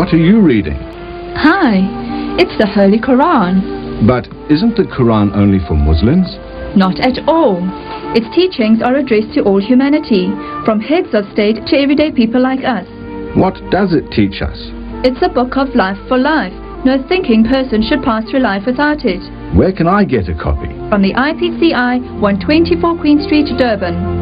What are you reading? Hi, it's the Holy Quran. But isn't the Quran only for Muslims? Not at all. Its teachings are addressed to all humanity, from heads of state to everyday people like us. What does it teach us? It's a book of life for life. No thinking person should pass through life without it. Where can I get a copy? From the IPCI, 124 Queen Street, Durban.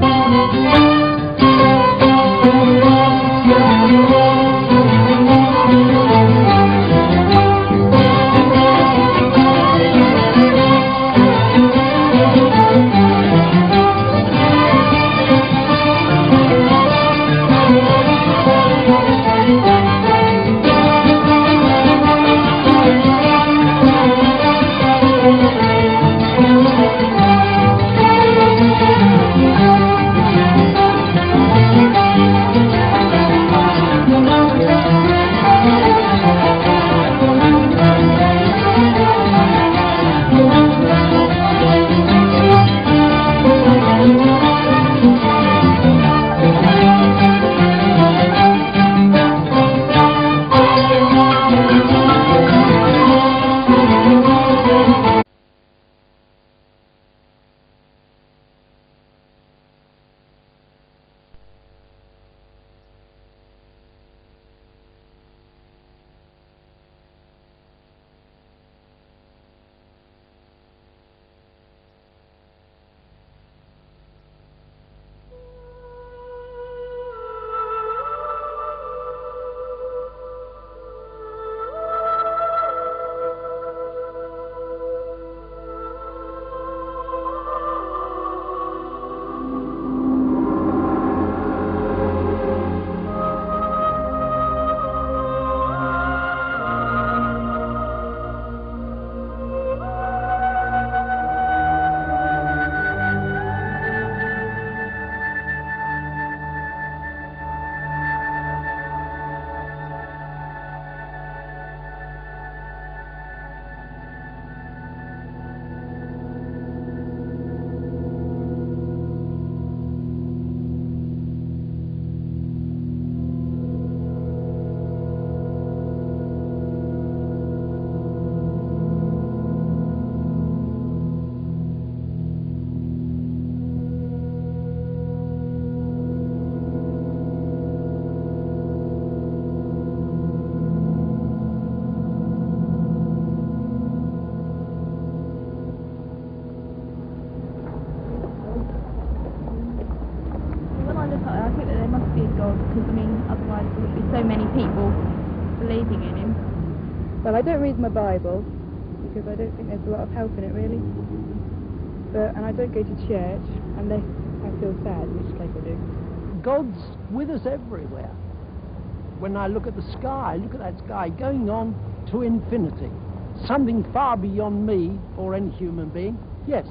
Well, I don't read my Bible because I don't think there's a lot of help in it, really. And I don't go to church unless I feel sad, in which case I do. God's with us everywhere. When I look at the sky, look at that sky going on to infinity. Something far beyond me or any human being. Yes.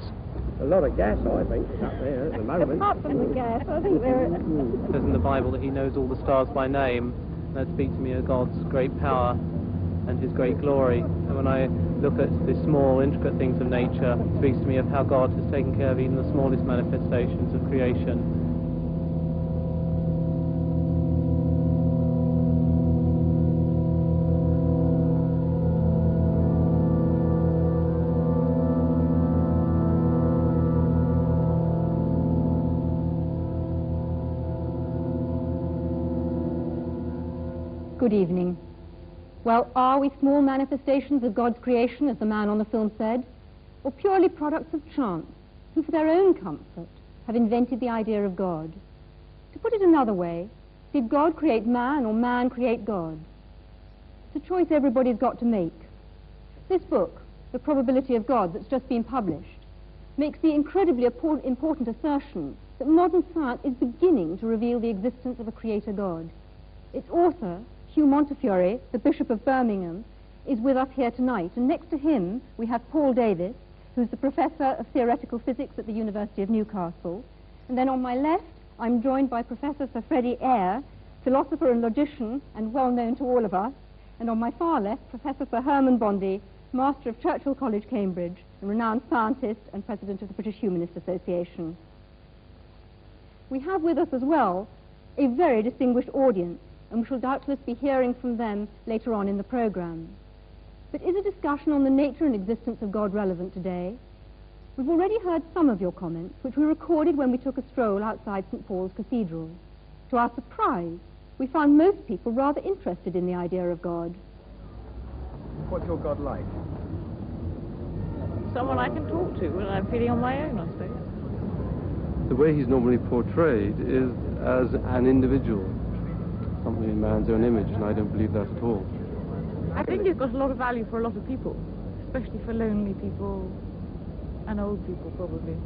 A lot of gas, I think, up there at the moment. Apart from the gas, I think there are... It says in the Bible that he knows all the stars by name. That speaks to me of God's great power and his great glory. And when I look at the small, intricate things of nature, it speaks to me of how God has taken care of even the smallest manifestations of creation. Good evening. Well, are we small manifestations of God's creation, as the man on the film said, or purely products of chance, who for their own comfort have invented the idea of God? To put it another way, did God create man or man create God? It's a choice everybody's got to make. This book, The Probability of God, that's just been published, makes the incredibly important assertion that modern science is beginning to reveal the existence of a creator God. Its author, Hugh Montefiore, the Bishop of Birmingham, is with us here tonight, and next to him we have Paul Davis, who's the Professor of Theoretical Physics at the University of Newcastle, and then on my left I'm joined by Professor Sir Freddie Eyre, philosopher and logician and well known to all of us, and on my far left Professor Sir Herman Bondi, Master of Churchill College, Cambridge, and renowned scientist and President of the British Humanist Association. We have with us as well a very distinguished audience, and we shall doubtless be hearing from them later on in the programme. But is a discussion on the nature and existence of God relevant today? We've already heard some of your comments, which we recorded when we took a stroll outside St. Paul's Cathedral. To our surprise, we found most people rather interested in the idea of God. What's your God like? Someone I can talk to when I'm feeling on my own, I suppose. The way he's normally portrayed is as an individual, something in man's own image, and I don't believe that at all. I think he's got a lot of value for a lot of people, especially for lonely people and old people, probably.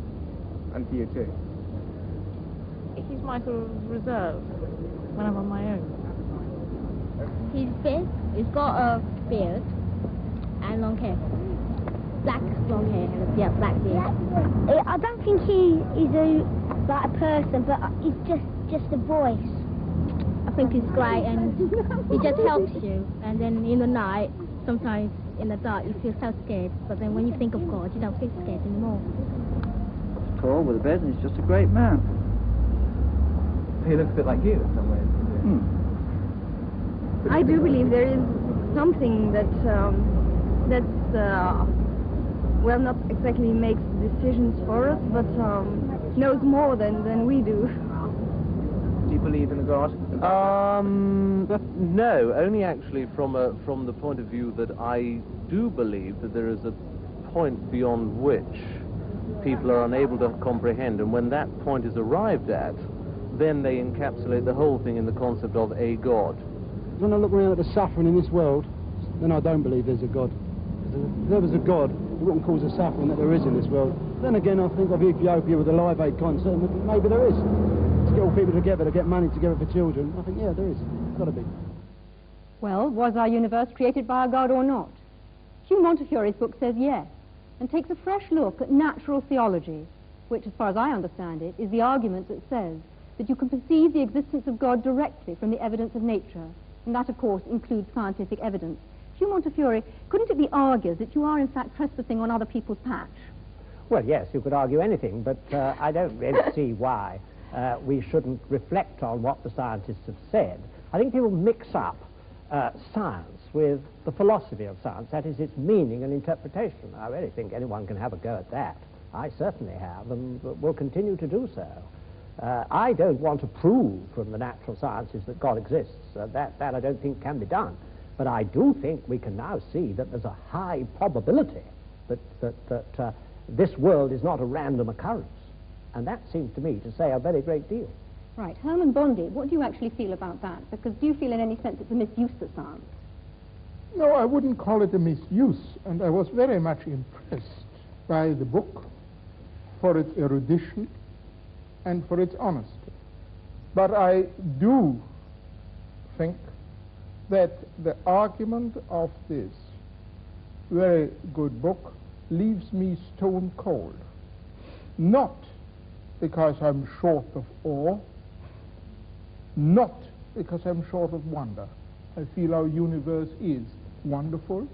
And for you too? He's my sort of reserve when I'm on my own. He's big, he's got a beard and long hair. Black long hair and a black beard. I don't think he's like a person, but he's just a voice. I think he's great and he just helps you. And then in the night, sometimes in the dark you feel so scared, but then when you think of God, you don't feel scared anymore. He's tall with a beard and he's just a great man. He looks a bit like you in some ways. I do believe there is something that well, not exactly makes decisions for us, but knows more than we do. Do you believe in a God? No, only actually from the point of view that I do believe that there is a point beyond which people are unable to comprehend, and when that point is arrived at, then they encapsulate the whole thing in the concept of a God. When I look around at the suffering in this world, then I don't believe there's a God. If there was a God, it wouldn't cause the suffering that there is in this world. Then again, I think of Ethiopia with the Live Aid concert, and maybe there is. To get all people together, to get money together for children, I think, yeah, there is. It's got to be. Well, was our universe created by a God or not? Hugh Montefiore's book says yes, and takes a fresh look at natural theology, which, as far as I understand it, is the argument that says that you can perceive the existence of God directly from the evidence of nature, and that, of course, includes scientific evidence. Hugh Montefiore, couldn't it be argued that you are, in fact, trespassing on other people's patch? Well, yes, you could argue anything, but I don't really see why we shouldn't reflect on what the scientists have said. I think people mix up science with the philosophy of science, that is, its meaning and interpretation. I really think anyone can have a go at that. I certainly have, and will continue to do so. I don't want to prove from the natural sciences that God exists. That I don't think can be done. But I do think we can now see that there's a high probability that this world is not a random occurrence. And that seems to me to say a very great deal. Right. Herman Bondi, what do you actually feel about that? Because do you feel in any sense it's a misuse of science? No, I wouldn't call it a misuse, and I was very much impressed by the book for its erudition and for its honesty. But I do think that the argument of this very good book leaves me stone cold. Not because I'm short of awe, not because I'm short of wonder. I feel our universe is wonderful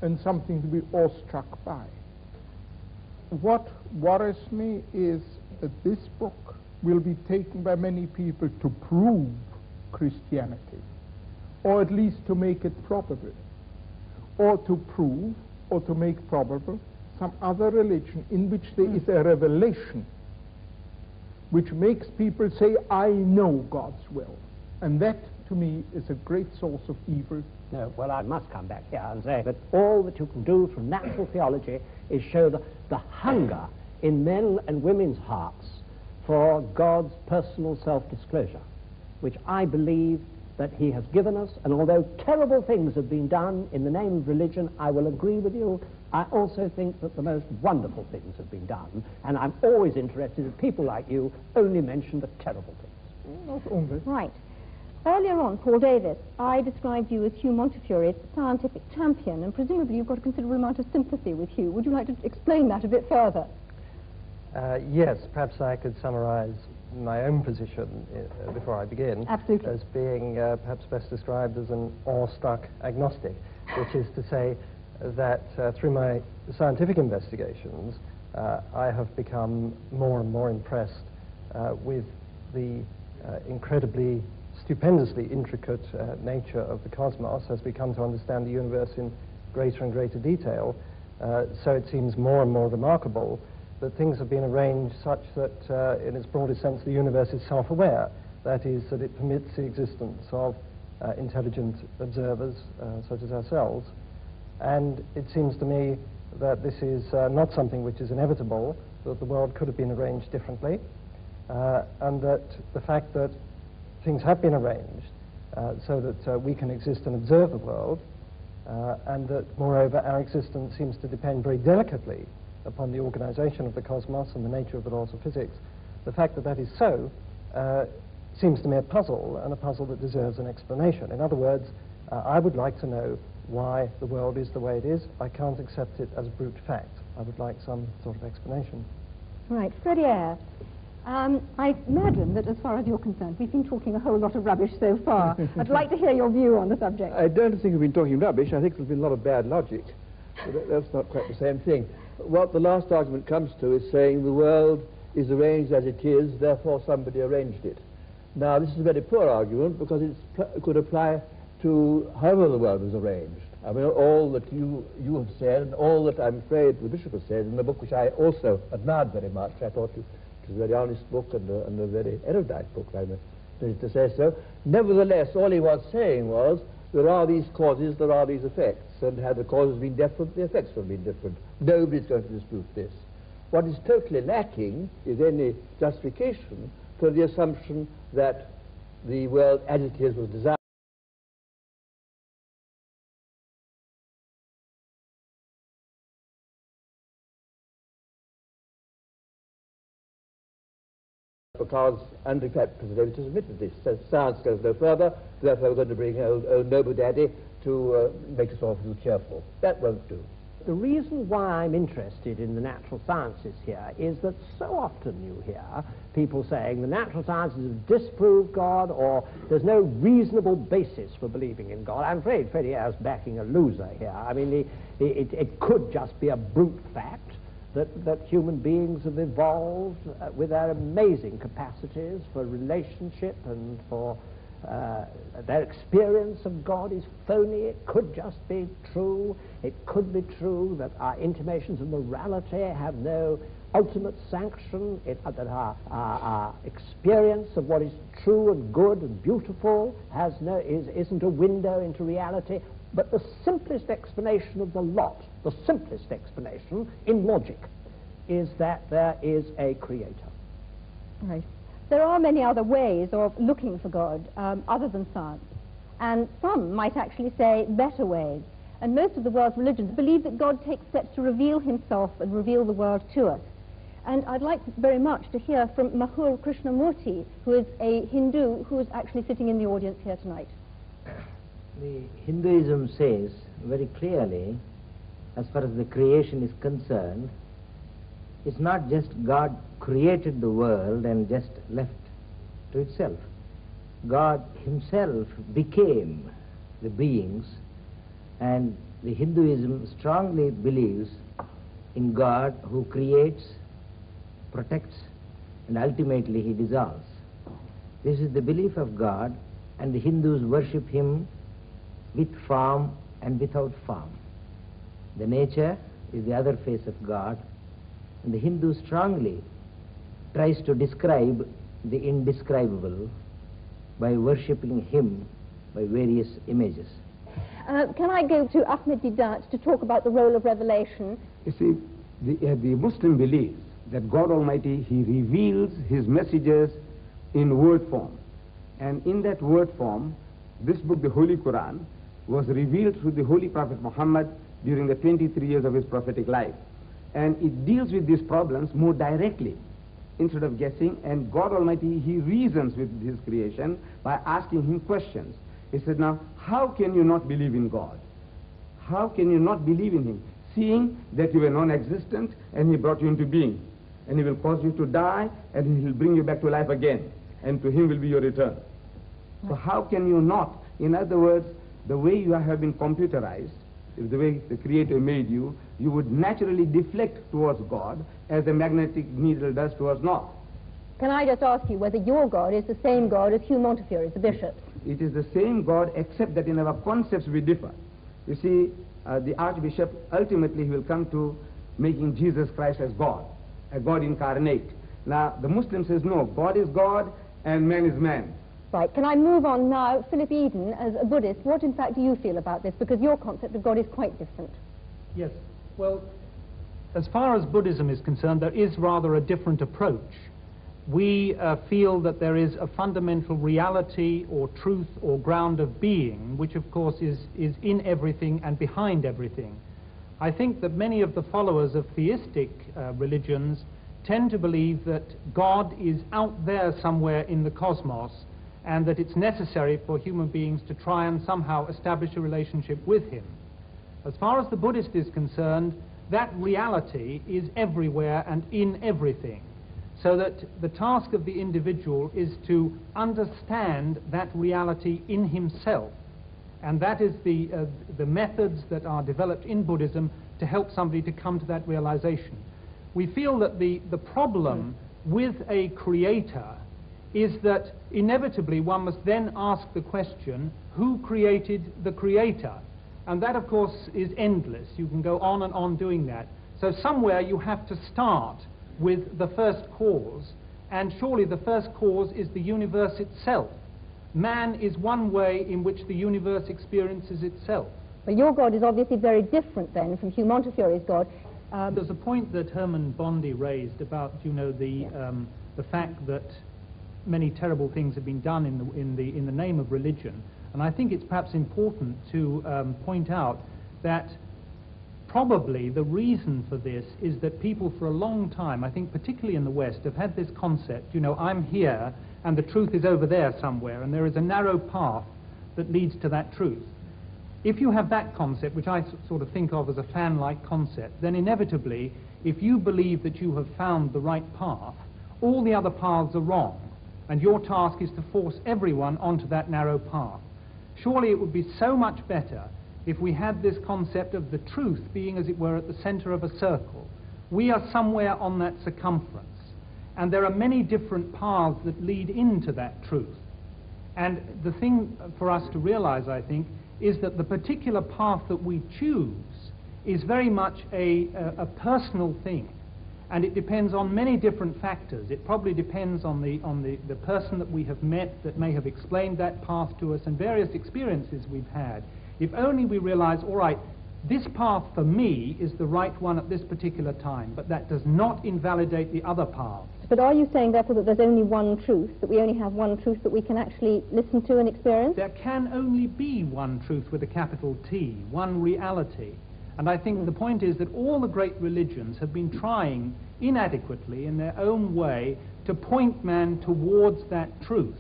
and something to be awestruck by. What worries me is that this book will be taken by many people to prove Christianity, or at least to make it probable, or to prove or to make probable some other religion in which there is a revelation which makes people say, I know God's will. And that, to me, is a great source of evil. No, well, I must come back here and say that all that you can do from natural theology is show the hunger in men and women's hearts for God's personal self-disclosure, which I believe that he has given us. And although terrible things have been done in the name of religion, I will agree with you. I also think that the most wonderful things have been done, and I'm always interested that people like you only mention the terrible things. Not only. Right. Earlier on, Paul Davis, I described you as Hugh Montefiore's scientific champion, and presumably you've got a considerable amount of sympathy with Hugh. Would you like to explain that a bit further? Yes, perhaps I could summarize my own position before I begin. Absolutely. As being perhaps best described as an awestruck agnostic, which is to say that through my scientific investigations, I have become more and more impressed with the incredibly stupendously intricate nature of the cosmos as we come to understand the universe in greater and greater detail. So it seems more and more remarkable that things have been arranged such that, in its broadest sense, the universe is self-aware. That is, that it permits the existence of intelligent observers such as ourselves. And it seems to me that this is not something which is inevitable, that the world could have been arranged differently, and that the fact that things have been arranged so that we can exist and observe the world, and that, moreover, our existence seems to depend very delicately upon the organization of the cosmos and the nature of the laws of physics. The fact that that is so seems to me a puzzle, and a puzzle that deserves an explanation. In other words, I would like to know why the world is the way it is. I can't accept it as brute fact. I would like some sort of explanation. Right, Freddie Eyre. I imagine that as far as you're concerned, we've been talking a whole lot of rubbish so far. I'd like to hear your view on the subject. I don't think we've been talking rubbish. I think there's been a lot of bad logic. But that's not quite the same thing. What the last argument comes to is saying the world is arranged as it is, therefore somebody arranged it. Now, this is a very poor argument because it could apply to however the world was arranged. I mean, all that you have said, and all that I'm afraid the Bishop has said in the book, which I also admired very much. I thought it was a very honest book and a very erudite book, I'm pleased to say so. Nevertheless, all he was saying was, there are these causes, there are these effects, and had the causes been different, the effects would have been different. Nobody's going to dispute this. What is totally lacking is any justification for the assumption that the world as it is was designed. Because, and in fact, President has admitted this, says science goes no further, therefore we're going to bring old Noble Daddy to make us all feel cheerful. That won't do. The reason why I'm interested in the natural sciences here is that so often you hear people saying the natural sciences have disproved God, or there's no reasonable basis for believing in God. I'm afraid Freddie Eyre's backing a loser here. I mean, it could just be a brute fact that human beings have evolved with their amazing capacities for relationship and for their experience of God is phony. It could just be true. It could be true that our intimations of morality have no ultimate sanction, that our experience of what is true and good and beautiful isn't a window into reality. But the simplest explanation of the lot, the simplest explanation in logic, is that there is a creator. Right. There are many other ways of looking for God other than science, and some might actually say better ways. And most of the world's religions believe that God takes steps to reveal himself and reveal the world to us. And I'd like very much to hear from Mahur Krishnamurti, who is a Hindu who is actually sitting in the audience here tonight. The Hinduism says very clearly, as far as the creation is concerned, it's not just God created the world and just left to itself. God himself became the beings, and the Hinduism strongly believes in God who creates, protects, and ultimately he dissolves. This is the belief of God, and the Hindus worship him with form and without form. The nature is the other face of God, and the Hindu strongly tries to describe the indescribable by worshipping him by various images. Can I go to Ahmed Deedat to talk about the role of revelation? You see, the Muslim believes that God Almighty, he reveals his messages in word form. And in that word form, this book, the Holy Quran, was revealed through the Holy Prophet Muhammad during the 23 years of his prophetic life. And it deals with these problems more directly, instead of guessing. And God Almighty, he reasons with his creation by asking him questions. He said, now, how can you not believe in God? How can you not believe in him, seeing that you were non-existent and he brought you into being? And he will cause you to die, and he will bring you back to life again, and to him will be your return. So how can you not? In other words, the way you have been computerized, the way the Creator made you, you would naturally deflect towards God as the magnetic needle does towards north. Can I just ask you whether your God is the same God as Hugh Montefiore's, the bishop's? It is the same God, except that in our concepts we differ. You see, the Archbishop, ultimately he will come to making Jesus Christ as God, a God incarnate. Now, the Muslim says, no, God is God and man is man. Right, can I move on now? Philip Eden, as a Buddhist, what in fact do you feel about this? Because your concept of God is quite different. Yes, well, as far as Buddhism is concerned, there is rather a different approach. We feel that there is a fundamental reality or truth or ground of being, which of course is in everything and behind everything. I think that many of the followers of theistic religions tend to believe that God is out there somewhere in the cosmos, and that it's necessary for human beings to try and somehow establish a relationship with him. As far as the Buddhist is concerned, that reality is everywhere and in everything, so that the task of the individual is to understand that reality in himself, and that is the methods that are developed in Buddhism to help somebody to come to that realization. We feel that the problem with a creator is that inevitably one must then ask the question, who created the creator? And that, of course, is endless. You can go on and on doing that. So somewhere you have to start with the first cause, and surely the first cause is the universe itself. Man is one way in which the universe experiences itself. But your God is obviously very different then from Hugh Montefiore's God. There's a point that Herman Bondi raised about, you know, the fact that many terrible things have been done in the name of religion. And I think it's perhaps important to point out that probably the reason for this is that people for a long time, I think particularly in the West, have had this concept, you know, I'm here and the truth is over there somewhere, and there is a narrow path that leads to that truth. If you have that concept, which I sort of think of as a fan-like concept, then inevitably, if you believe that you have found the right path, all the other paths are wrong, and your task is to force everyone onto that narrow path. Surely it would be so much better if we had this concept of the truth being, as it were, at the center of a circle. We are somewhere on that circumference, and there are many different paths that lead into that truth. And the thing for us to realize, I think, is that the particular path that we choose is very much a personal thing, and it depends on many different factors. It probably depends on the person that we have met that may have explained that path to us, and various experiences we've had. If only we realize, all right, this path for me is the right one at this particular time, but that does not invalidate the other paths. But are you saying, therefore, that there's only one truth, that we only have one truth that we can actually listen to and experience? There can only be one truth with a capital T, one reality. And I think the point is that all the great religions have been trying inadequately in their own way to point man towards that truth.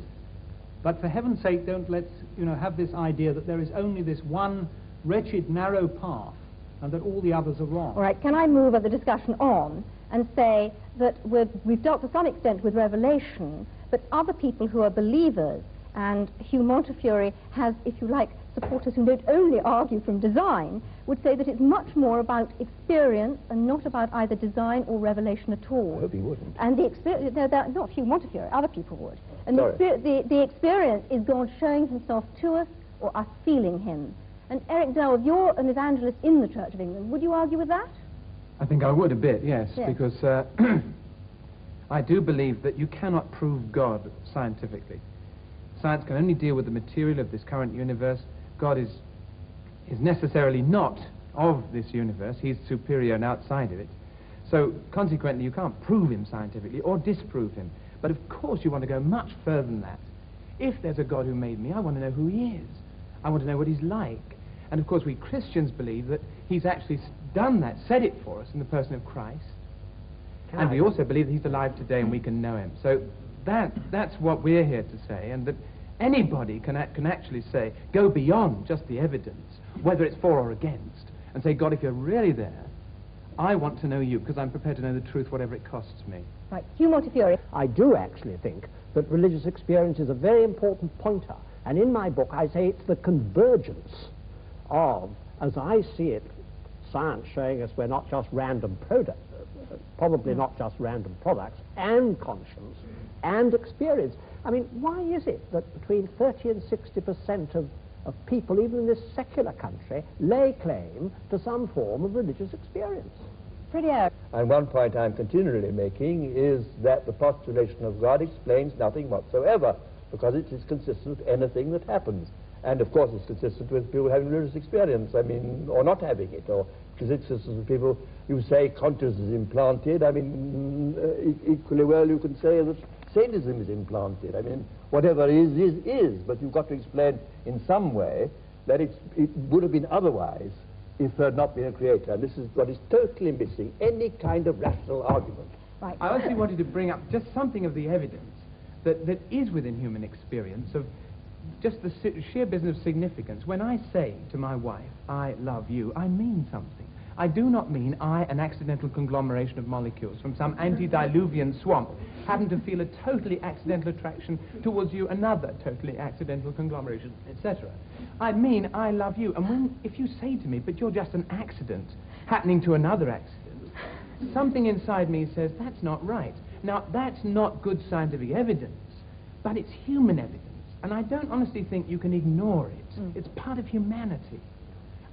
But for heaven's sake, don't let's have this idea that there is only this one wretched, narrow path and that all the others are wrong. All right, can I move the discussion on and say that we've dealt to some extent with revelation, but other people who are believers, and Hugh Montefiore has, if you like, supporters who don't only argue from design, would say that it's much more about experience and not about either design or revelation at all. I hope he wouldn't. And the experience, no, not Hugh Montefiore, other people would. And Sorry. the experience is God showing himself to us or us feeling him. And Eric Dell, you're an evangelist in the Church of England. Would you argue with that? I think I would a bit, yes, Yes. because I do believe that you cannot prove God scientifically. Science can only deal with the material of this current universe. God is necessarily not of this universe. He's superior and outside of it. So consequently, you can't prove him scientifically or disprove him. But of course you want to go much further than that. If there's a God who made me, I want to know who he is. I want to know what he's like. And of course we Christians believe that he's actually done that, said it for us in the person of Christ. And we also believe that he's alive today and we can know him. So that's what we're here to say, and that anybody can actually say, go beyond just the evidence, whether it's for or against, and say, God, if you're really there, I want to know you, because I'm prepared to know the truth, whatever it costs me. Right. Hugh Montefiore. I do actually think that religious experience is a very important pointer. And in my book, I say it's the convergence of, as I see it, science showing us we're not just random products, probably not just random products, and conscience and experience. I mean, why is it that between 30 and 60% of people, even in this secular country, lay claim to some form of religious experience? Pretty out. And one point I'm continually making is that the postulation of God explains nothing whatsoever, because it is consistent with anything that happens. And of course it's consistent with people having religious experience, I mean, or not having it, or because it's consistent with people, you say consciousness is implanted, I mean, equally well you can say that sadism is implanted. I mean, whatever is, but you've got to explain in some way that it would have been otherwise if there had not been a creator. And this is what is totally missing, any kind of rational argument. Right. I actually wanted to bring up just something of the evidence that is within human experience of just the sheer business of significance. When I say to my wife, I love you, I mean something. I do not mean I, an accidental conglomeration of molecules from some antediluvian swamp, happen to feel a totally accidental attraction towards you, another totally accidental conglomeration, etc. I mean I love you. And if you say to me, but you're just an accident happening to another accident, something inside me says, that's not right. Now, that's not good scientific evidence, but it's human evidence. And I don't honestly think you can ignore it. It's part of humanity.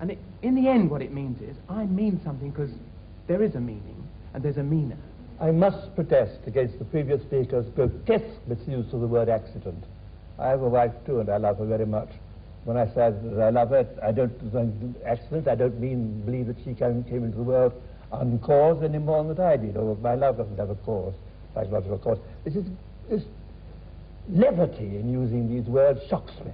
And in the end, what it means is, I mean something because there is a meaning, and there's a meaner. I must protest against the previous speaker's grotesque misuse of the word accident. I have a wife too, and I love her very much. When I say that I love her, I don't accident. I don't believe that she came into the world uncaused any more than that I did, or my love doesn't have a cause, psychological cause. This levity in using these words shocks me.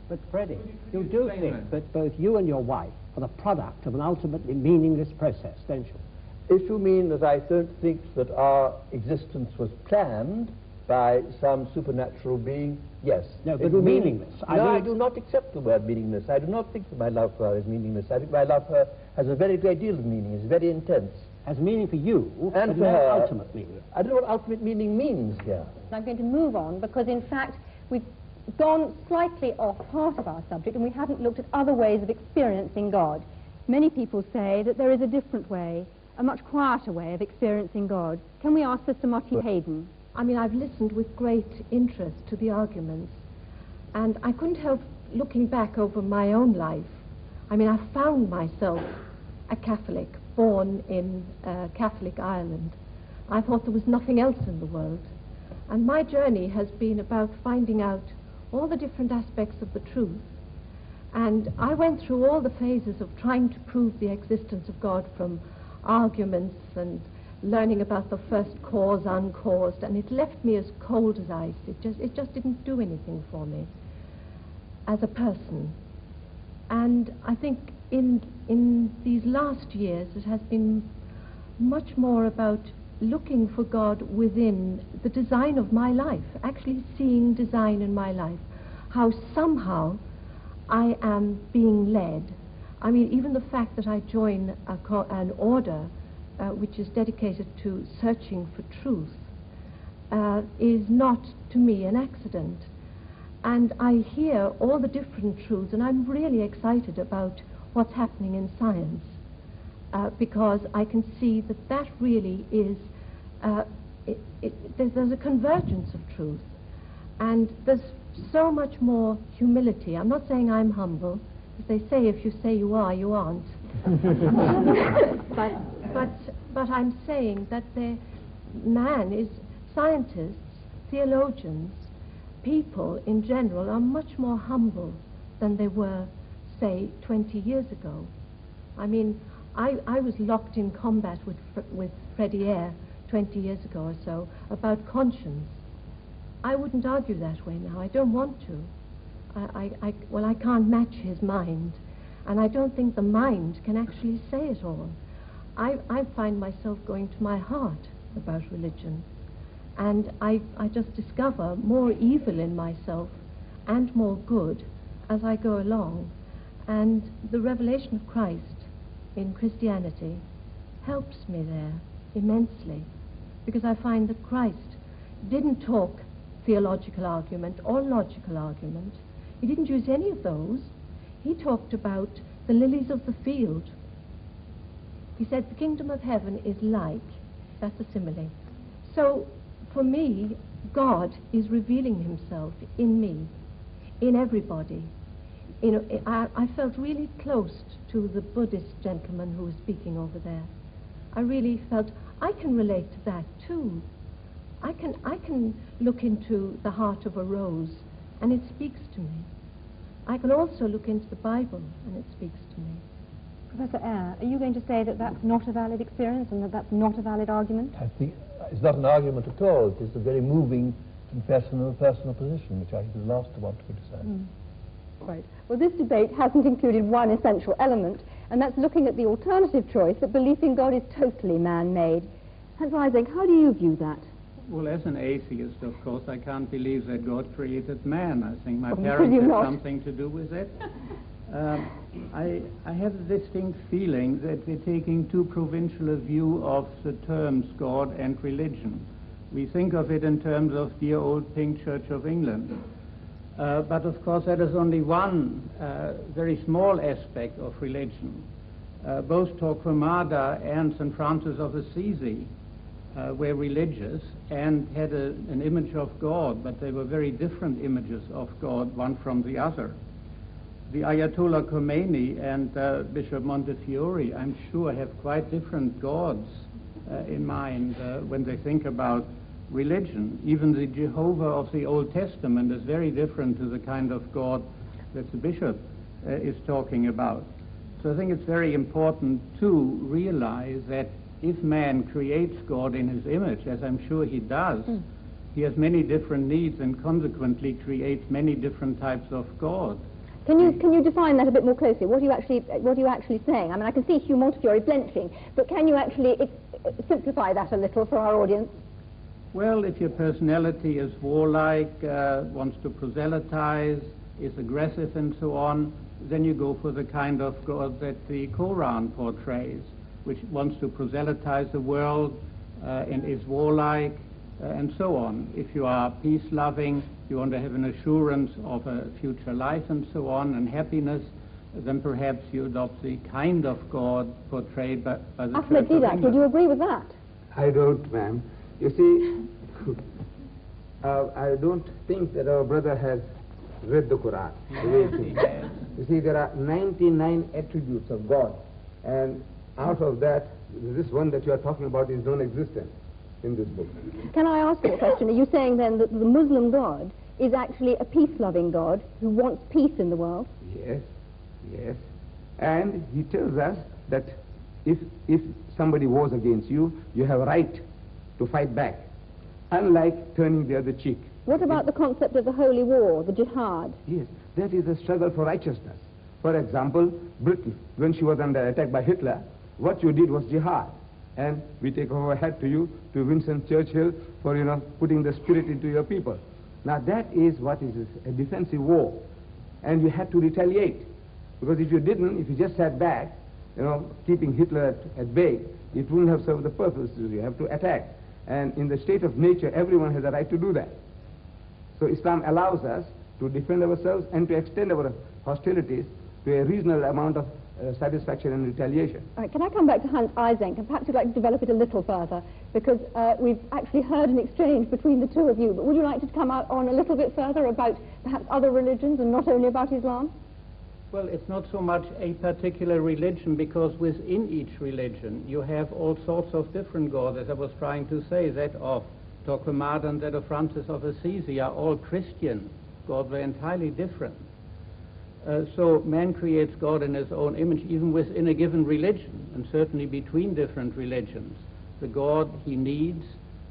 But Freddie, you do think that both you and your wife are the product of an ultimately meaningless process, don't you? If you mean that I don't think that our existence was planned by some supernatural being, yes. No, but meaningless. I do not accept the word meaningless. I do not think that my love for her is meaningless. I think my love for her has a very great deal of meaning. It's very intense. Has meaning for you, and but for no her, ultimate meaning. I don't know what ultimate meaning means here. I'm going to move on because, in fact, we've gone slightly off part of our subject and we haven't looked at other ways of experiencing God. Many people say that there is a different way, a much quieter way of experiencing God. Can we ask Sister Marty Hayden? I mean, I've listened with great interest to the arguments, and I couldn't help looking back over my own life. I mean, I found myself a Catholic, born in Catholic Ireland. I thought there was nothing else in the world. And my journey has been about finding out all the different aspects of the truth. And I went through all the phases of trying to prove the existence of God, from arguments and learning about the first cause, uncaused, and it left me as cold as ice. It just didn't do anything for me as a person. And I think in these last years it has been much more about looking for God within the design of my life, actually seeing design in my life, how somehow I am being led. I mean, even the fact that I join an order which is dedicated to searching for truth is not, to me, an accident. And I hear all the different truths, and I'm really excited about what's happening in science, because I can see that that really is, there's a convergence of truth, and there's so much more humility. I'm not saying I'm humble, because they say if you say you are, you aren't. But I'm saying that scientists, theologians, people in general are much more humble than they were, say, 20 years ago. I mean, I was locked in combat with Freddie Eyre 20 years ago or so about conscience. I wouldn't argue that way now. I don't want to. Well, I can't match his mind, and I don't think the mind can actually say it all. I find myself going to my heart about religion, and I just discover more evil in myself and more good as I go along. And the revelation of Christ in Christianity helps me there immensely, because I find that Christ didn't talk theological argument or logical argument. He didn't use any of those. He talked about the lilies of the field. He said the kingdom of heaven is like, that's a simile. So for me, God is revealing himself in me, in everybody. You know, I felt really close to the Buddhist gentleman who was speaking over there. I really felt I can relate to that too. I can look into the heart of a rose and it speaks to me. I can also look into the Bible and it speaks to me. Professor Eyre, are you going to say that that's not a valid experience and that that's not a valid argument? I think it's not an argument at all. It is a very moving and personal position, which I think is the last to want to criticize. Right. Well, this debate hasn't included one essential element, and that's looking at the alternative choice that belief in God is totally man-made. Hans Isaac, how do you view that? Well, as an atheist, of course, I can't believe that God created man. I think my Well, parents you had not? something to do with it. I have a distinct feeling that we're taking too provincial a view of the terms God and religion. We think of it in terms of dear old Pink Church of England. But of course that is only one very small aspect of religion. Both Torquemada and St. Francis of Assisi were religious and had an image of God, but they were very different images of God, one from the other. The Ayatollah Khomeini and Bishop Montefiore, I'm sure, have quite different gods in mind when they think about religion. Even the Jehovah of the Old Testament is very different to the kind of God that the bishop is talking about. So I think it's very important to realize that if man creates God in his image, as I'm sure he does, he has many different needs and consequently creates many different types of God. Can you define that a bit more closely? What are you actually saying? I mean, I can see Hugh Montefiore blenching, but can you actually simplify that a little for our audience? Well, if your personality is warlike, wants to proselytize, is aggressive and so on, then you go for the kind of God that the Quran portrays, which wants to proselytize the world and is warlike and so on. If you are peace-loving, you want to have an assurance of a future life and so on and happiness, then perhaps you adopt the kind of God portrayed by the Ahmed, Church of Deedat, England. would you agree with that? I don't, ma'am. You see, I don't think that our brother has read the Quran the way it is. You see, there are 99 attributes of God, and out of that, this one that you are talking about is non-existent in this book. Can I ask you a question? Are you saying then that the Muslim God is actually a peace-loving God who wants peace in the world? Yes, yes. And he tells us that if somebody wars against you, you have a right to fight back, unlike turning the other cheek. What about the concept of the holy war, the jihad? Yes, that is a struggle for righteousness. For example, Britain, when she was under attack by Hitler, what you did was jihad. And we take our hat to you, to Winston Churchill, for, putting the spirit into your people. Now that is what is a defensive war. And you had to retaliate. Because if you didn't, if you just sat back, keeping Hitler at bay, it wouldn't have served the purpose. You have to attack. And in the state of nature, everyone has a right to do that. So Islam allows us to defend ourselves and to extend our hostilities to a reasonable amount of satisfaction and retaliation. All right, can I come back to Hans Isaac, and perhaps you'd like to develop it a little further, because we've actually heard an exchange between the two of you, but would you like to come out on a little bit further about perhaps other religions and not only about Islam? Well, it's not so much a particular religion, because within each religion you have all sorts of different gods. As I was trying to say, that of Torquemada and that of Francis of Assisi are all Christian gods. They're entirely different. So man creates God in his own image, even within a given religion, and certainly between different religions. The God he needs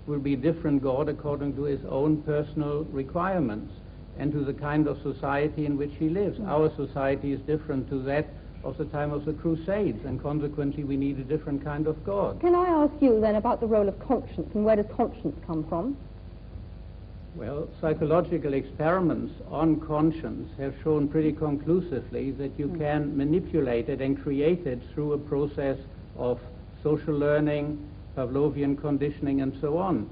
will be a different God according to his own personal requirements and to the kind of society in which he lives. Our society is different to that of the time of the Crusades, and consequently we need a different kind of God. Can I ask you then about the role of conscience, and where does conscience come from? Well, psychological experiments on conscience have shown pretty conclusively that you can manipulate it and create it through a process of social learning, Pavlovian conditioning, and so on.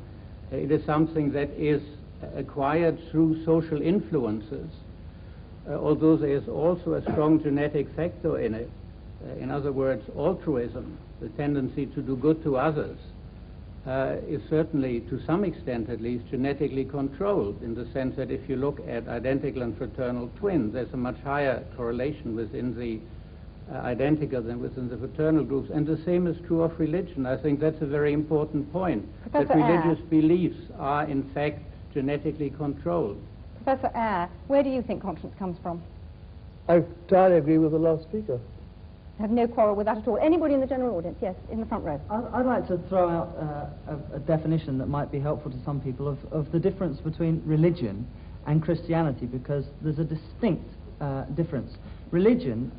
It is something that is acquired through social influences, although there is also a strong genetic factor in it. In other words, altruism, the tendency to do good to others. is certainly, to some extent at least, genetically controlled, in the sense that if you look at identical and fraternal twins, there's a much higher correlation within the identical than within the fraternal groups. And the same is true of religion. I think that's a very important point, Professor that religious beliefs are in fact genetically controlled. Professor Eyre, where do you think conscience comes from? I entirely agree with the last speaker. I have no quarrel with that at all. Anybody in the general audience? Yes, in the front row. I'd like to throw out a definition that might be helpful to some people of the difference between religion and Christianity, because there's a distinct difference. Religion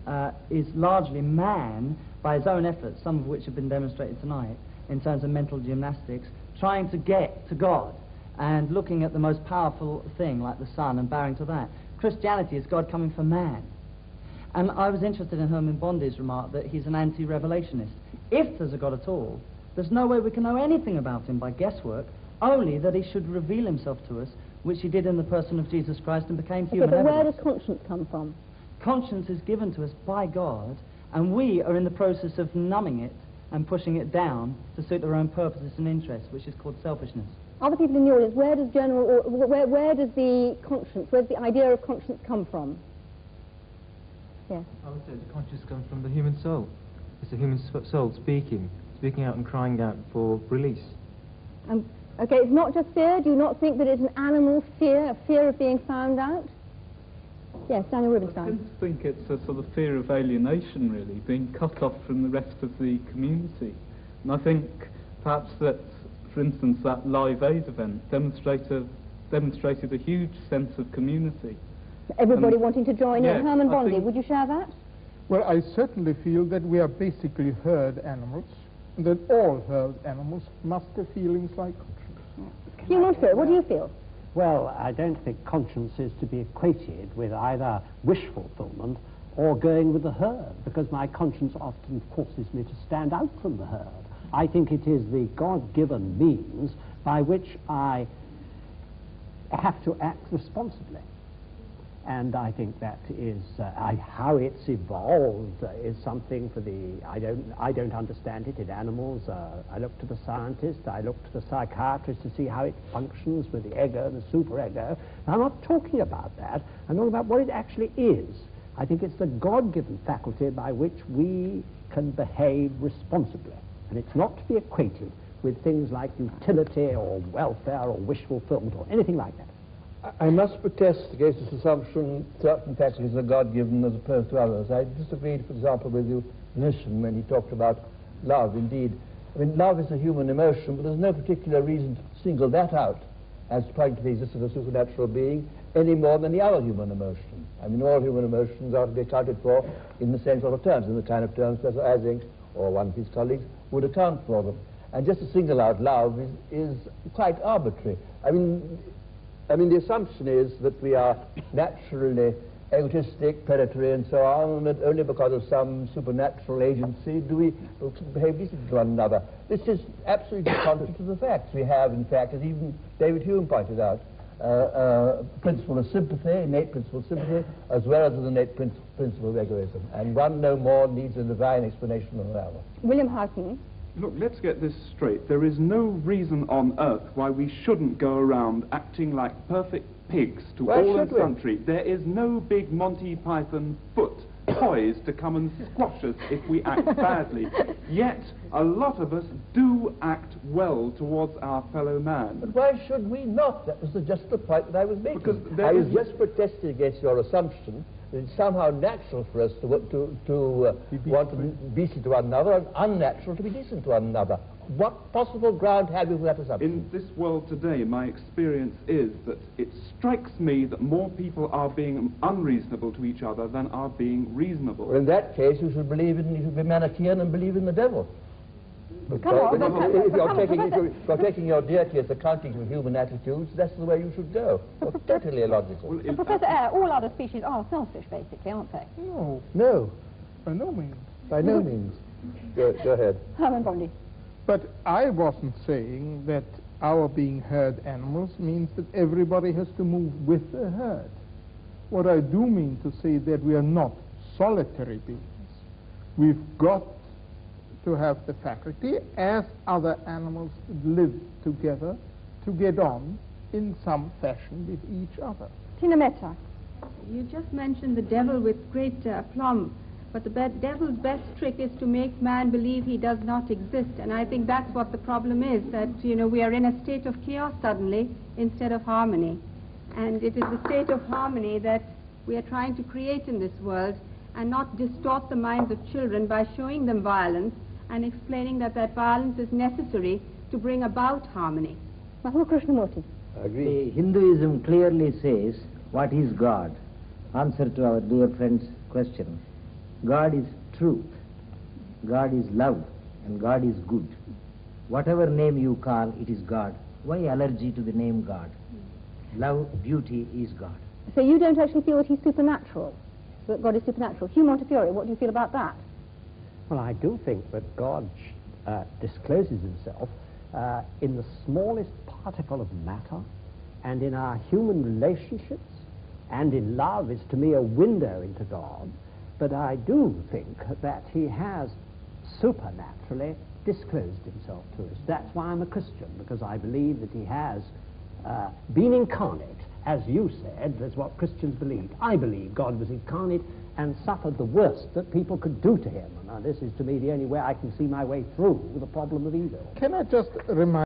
is largely man, by his own efforts, some of which have been demonstrated tonight, in terms of mental gymnastics, trying to get to God and looking at the most powerful thing, like the sun, and bowing to that. Christianity is God coming for man. And I was interested in Herman Bondi's remark that he's an anti-revelationist. If there's a God at all, there's no way we can know anything about him by guesswork, only that he should reveal himself to us, which he did in the person of Jesus Christ and became human But where evidence. does conscience come from? Conscience is given to us by God, and we are in the process of numbing it and pushing it down to suit our own purposes and interests, which is called selfishness. Other people in the audience, where does where does the conscience, where does the idea of conscience come from? Yes. I would say the conscience comes from the human soul. It's the human soul speaking out and crying out for release. Okay, it's not just fear. Do you not think that it's an animal fear, a fear of being found out? Yes, Daniel Rubinstein. I think it's a sort of fear of alienation, really, being cut off from the rest of the community. And I think perhaps that, for instance, that Live Aid event demonstrated a huge sense of community. Everybody wanting to join yeah, in. Herman Bondi, would you share that? Well, I certainly feel that we are basically herd animals, and that all herd animals must have feelings like conscience. Hugh Montfort, what do you feel? Well, I don't think conscience is to be equated with either wish fulfillment or going with the herd, because my conscience often forces me to stand out from the herd. I think it is the God-given means by which I have to act responsibly. And I think that is how it's evolved is something for the I don't understand it in animals. I look to the scientist, I look to the psychiatrist to see how it functions with the ego and the superego. I'm not talking about that. I'm talking about what it actually is. I think it's the God-given faculty by which we can behave responsibly, and it's not to be equated with things like utility or welfare or wish fulfillment or anything like that. I must protest against this assumption certain faculties are God-given as opposed to others. I disagreed, for example, with you, Nishan, when he talked about love. Indeed, I mean, love is a human emotion, but there's no particular reason to single that out as pointing to the existence of a supernatural being any more than the other human emotion. I mean, all human emotions are to be accounted for in the same sort of terms, in the kind of terms Professor Ising or one of his colleagues would account for them. And just to single out love is quite arbitrary. I mean, the assumption is that we are naturally egotistic, predatory, and so on, and that only because of some supernatural agency do we behave decently to one another. This is absolutely contrary to the facts. We have, in fact, as even David Hume pointed out, principle of sympathy, innate principle of sympathy, as well as an innate principle of egoism. And one no more needs a divine explanation than the other. William Houghton. Look, let's get this straight. There is no reason on earth why we shouldn't go around acting like perfect pigs to all and sundry. There is no big Monty Python foot poised to come and squash us if we act badly. Yet, a lot of us do act well towards our fellow man. But why should we not? That was just the point that I was making. I was just protesting against your assumption that it's somehow natural for us to want to be decent to one another and unnatural to be decent to one another. What possible ground have you for that assumption? In this world today, my experience is that it strikes me that more people are being unreasonable to each other than are being reasonable. Well, in that case, you should be Manichaean and believe in the devil. If you're taking your deity as accounting for human attitudes, that's the way you should go. Well, totally illogical. Professor Eyre, all other species are selfish, basically, aren't they? No. By no means. By no means. Go ahead. Herman Bondi. But I wasn't saying that our being herd animals means that everybody has to move with the herd. What I do mean to say that we are not solitary beings. We've got to have the faculty, as other animals live together, to get on in some fashion with each other. Tina Mehta. You just mentioned the devil with great aplomb, but the devil's best trick is to make man believe he does not exist, and I think that's what the problem is, that, you know, we are in a state of chaos suddenly instead of harmony. And it is the state of harmony that we are trying to create in this world, and not distort the minds of children by showing them violence and explaining that that violence is necessary to bring about harmony. Mahua Krishnamurti. The Hinduism clearly says, what is God? Answer to our dear friend's question. God is truth, God is love, and God is good. Whatever name you call, it is God. Why allergy to the name God? Love, beauty is God. So you don't actually feel that he's supernatural, that God is supernatural. Hugh Montefiore, what do you feel about that? Well, I do think that God discloses himself in the smallest particle of matter, and in our human relationships, and in love is to me a window into God. But I do think that he has supernaturally disclosed himself to us. That's why I'm a Christian, because I believe that he has been incarnate, as you said. That's what Christians believe. I believe God was incarnate and suffered the worst that people could do to him. Now, this is to me the only way I can see my way through the problem of evil. Can I just remind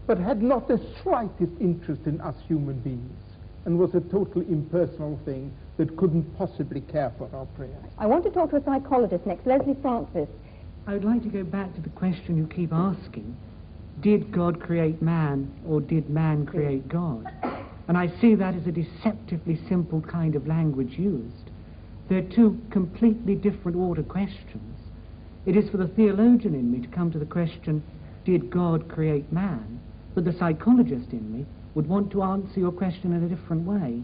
but had not the slightest interest in us human beings, and was a totally impersonal thing that couldn't possibly care for our prayers. I want to talk to a psychologist next, Leslie Francis. I would like to go back to the question you keep asking. Did God create man, or did man create God? And I see that as a deceptively simple kind of language used. They're two completely different order questions. It is for the theologian in me to come to the question, did God create man? But the psychologist in me would want to answer your question in a different way.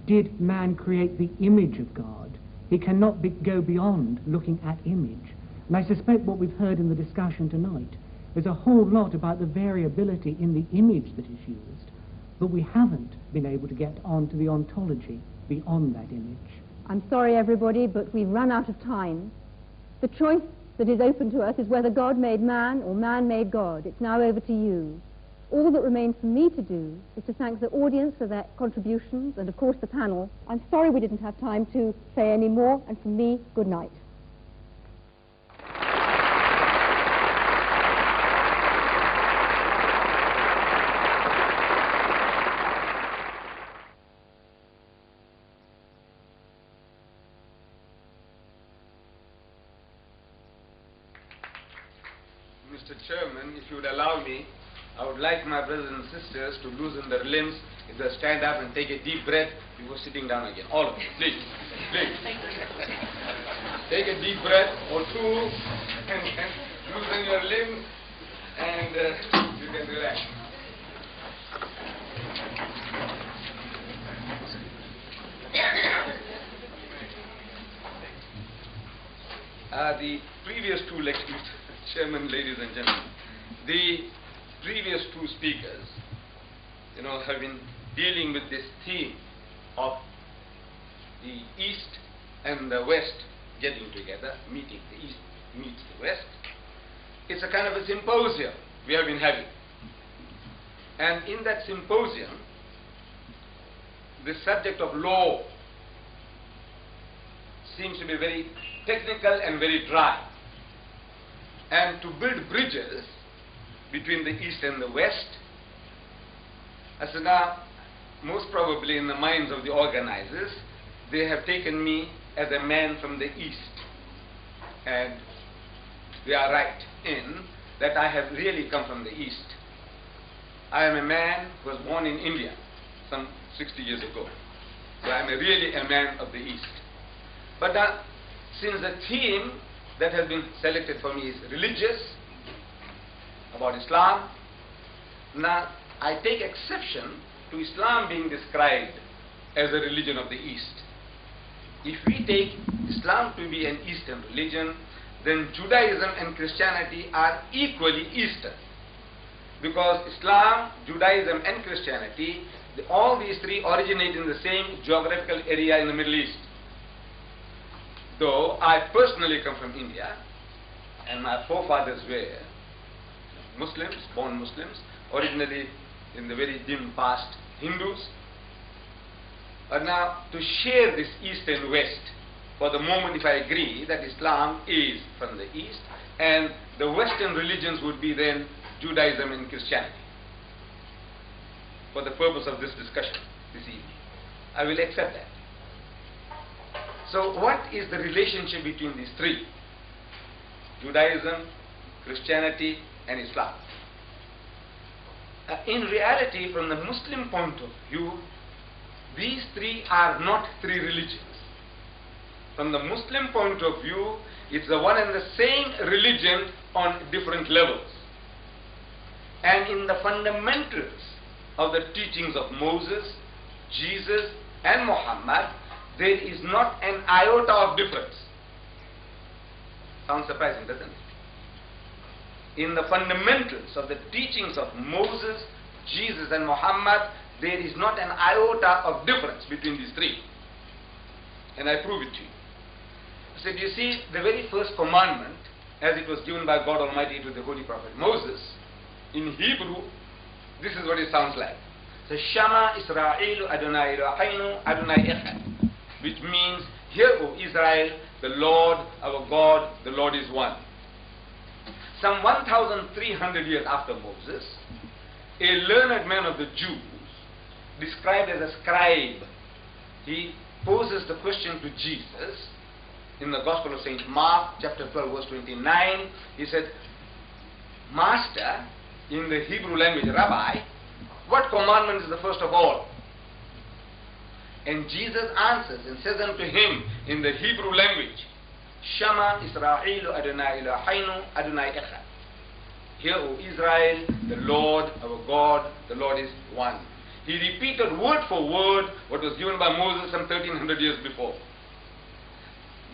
Did man create the image of God? He cannot go beyond looking at image. And I suspect what we've heard in the discussion tonight is a whole lot about the variability in the image that is used, but we haven't been able to get on to the ontology beyond that image. I'm sorry, everybody, but we've run out of time. The choice that is open to us is whether God made man or man made God. It's now over to you. All that remains for me to do is to thank the audience for their contributions and, of course, the panel. I'm sorry we didn't have time to say any more, and from me, good night. Mr. Chairman, if you would allow me, I would like my brothers and sisters to loosen their limbs. If they stand up and take a deep breath before sitting down again. All of you, please. Please. Take a deep breath or two and loosen your limbs, and you can relax. The previous two lectures, Chairman, ladies and gentlemen, the previous two speakers, have been dealing with this theme of the East and the West getting together, meeting. The East meets the West. It's a kind of a symposium we have been having. And in that symposium, the subject of law seems to be very technical and very dry. And to build bridges between the East and the West, as now, most probably in the minds of the organizers, they have taken me as a man from the East. And they are right in that I have really come from the East. I am a man who was born in India some 60 years ago. So I am really a man of the East. But since the theme that has been selected for me is religious, about Islam, now I take exception to Islam being described as a religion of the East. If we take Islam to be an Eastern religion, then Judaism and Christianity are equally Eastern. because Islam, Judaism and Christianity, all these three originate in the same geographical area in the Middle East. Though I personally come from India, and my forefathers were Muslims, born Muslims, originally in the very dim past Hindus. But now to share this East and West, for the moment if I agree that Islam is from the East and the Western religions would be then Judaism and Christianity, for the purpose of this discussion this evening, I will accept that. So what is the relationship between these three? Judaism, Christianity and Islam. In reality, from the Muslim point of view, these three are not three religions. From the Muslim point of view, it's the one and the same religion on different levels. And in the fundamentals of the teachings of Moses, Jesus and Muhammad, there is not an iota of difference. Sounds surprising, doesn't it? In the fundamentals of the teachings of Moses, Jesus and Muhammad, there is not an iota of difference between these three. And I prove it to you. So you see, the very first commandment, as it was given by God Almighty to the Holy Prophet Moses, in Hebrew, this is what it sounds like. So, Shama Israelu Adonai Eloheinu Adonai Echad, which means, hear, O Israel, the Lord, our God, the Lord is one. Some 1,300 years after Moses, a learned man of the Jews, described as a scribe, he poses the question to Jesus in the Gospel of St. Mark, chapter 12, verse 29. He said, Master, in the Hebrew language, Rabbi, what commandment is the first of all? And Jesus answers and says unto him in the Hebrew language, Shama Israelu Adonai Eloheinu Adonai Echad. Hear, O Israel, the Lord, our God, the Lord is one. He repeated word for word what was given by Moses some 1,300 years before.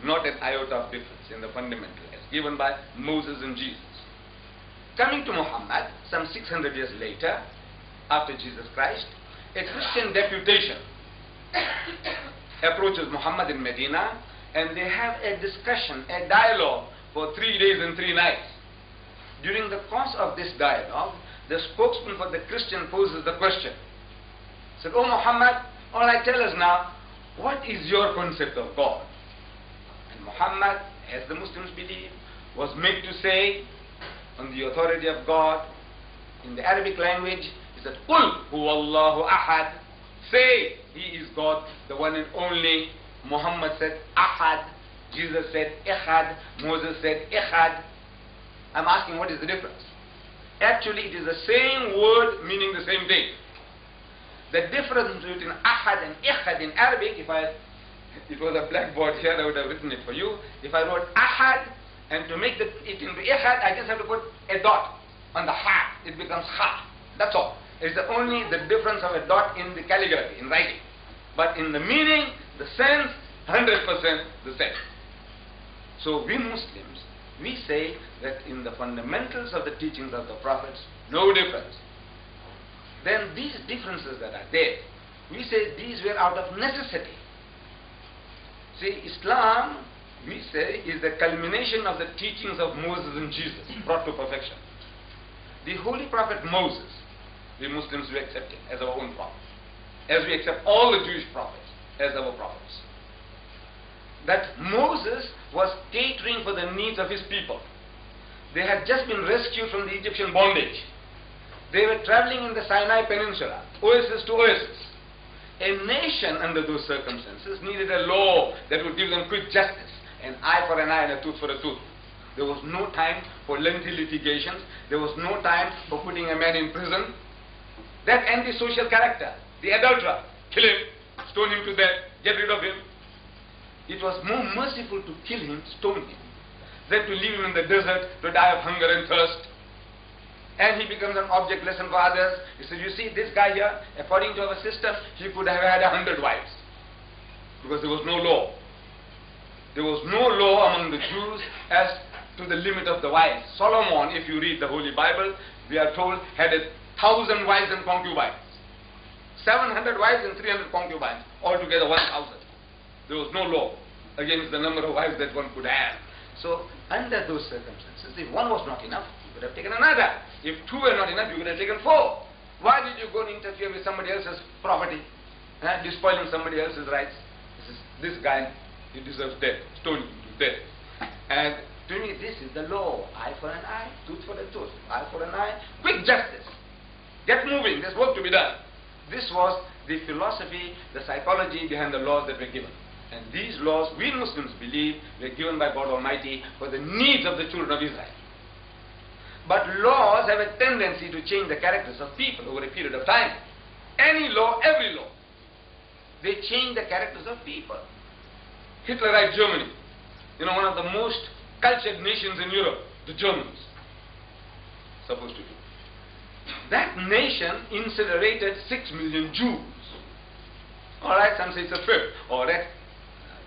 Not an iota of difference in the fundamental as given by Moses and Jesus. Coming to Muhammad, some 600 years later, after Jesus Christ, a Christian deputation approaches Muhammad in Medina, and they have a discussion, a dialogue for 3 days and 3 nights. During the course of this dialogue, the spokesman for the Christian poses the question. Said, "Oh Muhammad, all right, tell us now, what is your concept of God?" And Muhammad, as the Muslims believe, was made to say, on the authority of God, in the Arabic language, he said, "Qul huwallahu ahad." Say, He is God, the one and only. Muhammad said, "Ahad." Jesus said, "Echad." Moses said, "Echad." I'm asking, what is the difference? Actually, it is the same word meaning the same thing. The difference between Ahad and Echad in Arabic, it was a blackboard here, I would have written it for you. If I wrote Ahad, and to make it into Echad, I just have to put a dot on the Ha. It becomes Ha. That's all. It's only the difference of a dot in the calligraphy, in writing. But in the meaning, the sense, 100% the same. So we Muslims, we say that in the fundamentals of the teachings of the prophets, no difference. Then these differences that are there, we say these were out of necessity. See, Islam, we say, is the culmination of the teachings of Moses and Jesus, brought to perfection. The Holy Prophet Moses, we Muslims, we accept him as our own prophet, as we accept all the Jewish prophets as our prophets. That Moses was catering for the needs of his people. They had just been rescued from the Egyptian bondage. They were traveling in the Sinai Peninsula, oasis to oasis. A nation under those circumstances needed a law that would give them quick justice, an eye for an eye and a tooth for a tooth. There was no time for lengthy litigations. There was no time for putting a man in prison. That antisocial character, the adulterer, kill him, stone him to death, get rid of him. It was more merciful to kill him, stone him, than to leave him in the desert to die of hunger and thirst. And he becomes an object lesson for others. He said, you see, this guy here, according to our system, he could have had 100 wives. Because there was no law. There was no law among the Jews as to the limit of the wives. Solomon, if you read the Holy Bible, we are told, had 1,000 wives and concubines. 700 wives and 300 concubines, altogether 1,000. There was no law against the number of wives that one could have. So, under those circumstances, if one was not enough, you could have taken another. If two were not enough, you could have taken four. Why did you go and interfere with somebody else's property? Despoiling somebody else's rights? This guy, he deserves death, stone him to death. And to me, this is the law. Eye for an eye, tooth for a tooth. Eye for an eye, quick justice. Get moving, there's work to be done. This was the philosophy, the psychology behind the laws that were given. And these laws, we Muslims believe, were given by God Almighty for the needs of the children of Israel. But laws have a tendency to change the characters of people over a period of time. Any law, every law, they change the characters of people. Hitlerite Germany, one of the most cultured nations in Europe, the Germans, supposed to be. That nation incinerated 6 million Jews. Alright, some say it's a fifth. Alright,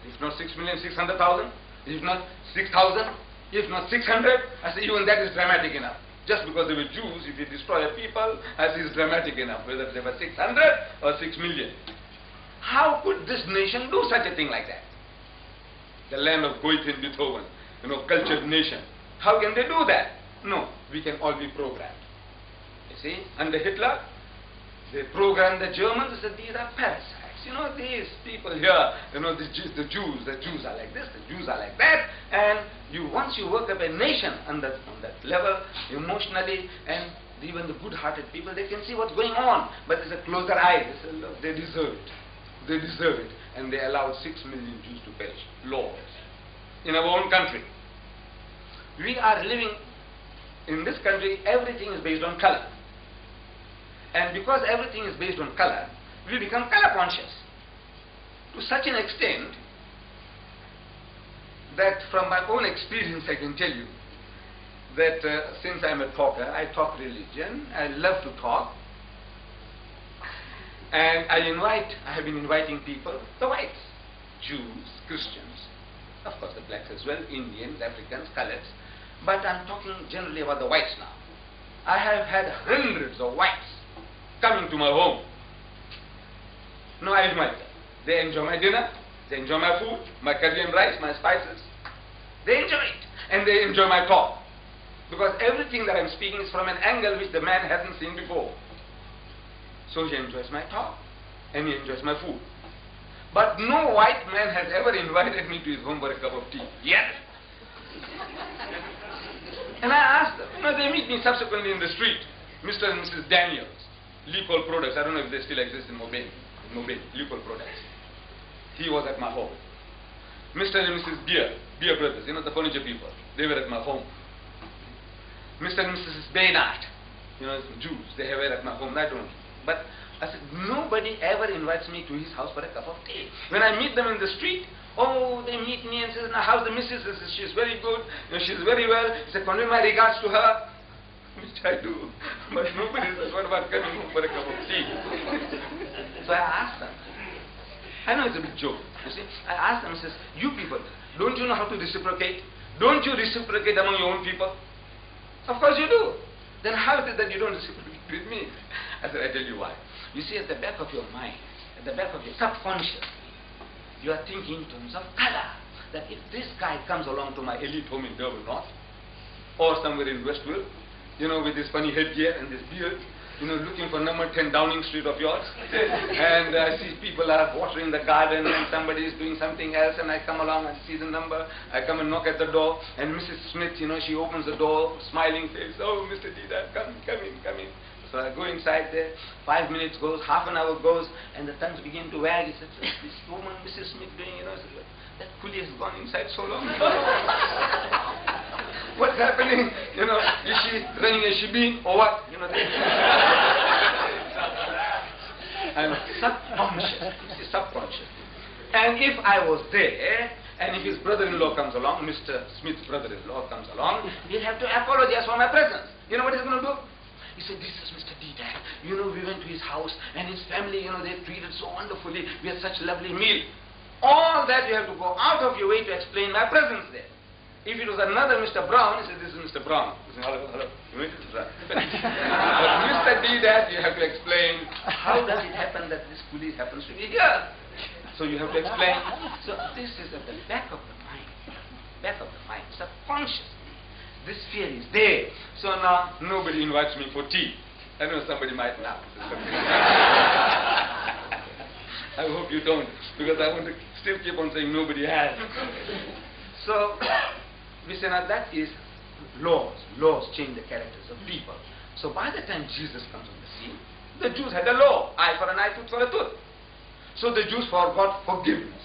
if not 6 million, 600,000. If not 6,000. If not 600. I say even that is dramatic enough. Just because they were Jews, if you destroy a people, I say it's dramatic enough, whether they were 600 or 6 million. How could this nation do such a thing like that? The land of Goethe and Beethoven, cultured nation. How can they do that? No, we can all be programmed. You see, under Hitler, they programmed the Germans. They said, these are parasites. These people here, the Jews are like this, the Jews are like that. And once you work up a nation on that level, emotionally, and even the good-hearted people, they can see what's going on. But there's a closer eye. They say, look, they deserve it. They deserve it. And they allowed 6 million Jews to perish. Laws. In our own country. We are living in this country, everything is based on color. And because everything is based on color, we become color conscious. To such an extent that from my own experience I can tell you that since I'm a talker, I talk religion, I love to talk. And I have been inviting people, the whites, Jews, Christians, of course the blacks as well, Indians, Africans, coloreds. But I'm talking generally about the whites now. I have had hundreds of whites coming to my home. No, I invite them. They enjoy my dinner, they enjoy my food, my curry and rice, my spices. They enjoy it. And they enjoy my talk. Because everything that I'm speaking is from an angle which the man hasn't seen before. So he enjoys my talk, and he enjoys my food. But no white man has ever invited me to his home for a cup of tea. Yet. And I asked them, they meet me subsequently in the street. Mr. and Mrs. Daniels, Leopold Products. I don't know if they still exist in Mobile, Leopold Products. He was at my home. Mr. and Mrs. Beer Brothers, the furniture people. They were at my home. Mr. and Mrs. Baynard, Jews, they were at my home. I don't know. But I said, nobody ever invites me to his house for a cup of tea. When I meet them in the street, they meet me and say, now how's the missus? I said, she's very good, she's very well. He said, convey my regards to her. Which I do. But nobody says, what about coming home for a cup of tea? So I asked them. I know it's a big joke, you see. I asked them, I says, you people, don't you know how to reciprocate? Don't you reciprocate among your own people? Of course you do. Then how is it that you don't reciprocate with me? I said, I tell you why. You see, at the back of your mind, at the back of your subconscious, you are thinking in terms of color. That if this guy comes along to my elite home in Durban North, or somewhere in Westwood, with this funny headgear and this beard, looking for number 10 Downing Street of yours, and I see people are watering the garden and somebody is doing something else, and I come along and see the number, I come and knock at the door, and Mrs. Smith, she opens the door, smiling face, oh, Mr. Deedat, come in. So I go inside there, 5 minutes goes, half an hour goes, and the tongues begin to wag. He says, this woman, Mrs. Smith, doing, that coolie has gone inside so long. What's happening? Is she running a shebeen or what? I'm subconscious. And if I was there, and if his brother-in-law comes along, Mr. Smith's brother-in-law comes along, he'll have to apologize for my presence. You know what he's going to do? He said, this is Mr. Deedat. We went to his house and his family, they treated so wonderfully. We had such a lovely meal. All that you have to go out of your way to explain my presence there. If it was another Mr. Brown, he said, this is Mr. Brown. He said, hello, hello. But Mr. Deedat, you have to explain, how does it happen that this police happens to be here? So you have to explain. So this is at the back of the mind. Back of the mind, subconsciously. This fear is there. So now nobody invites me for tea. I know somebody might now. I hope you don't, because I want to still keep on saying nobody has. So we say now that is laws. Laws change the characters of people. So by the time Jesus comes on the scene, the Jews had a law, eye for an eye, tooth for a tooth. So the Jews forgot forgiveness.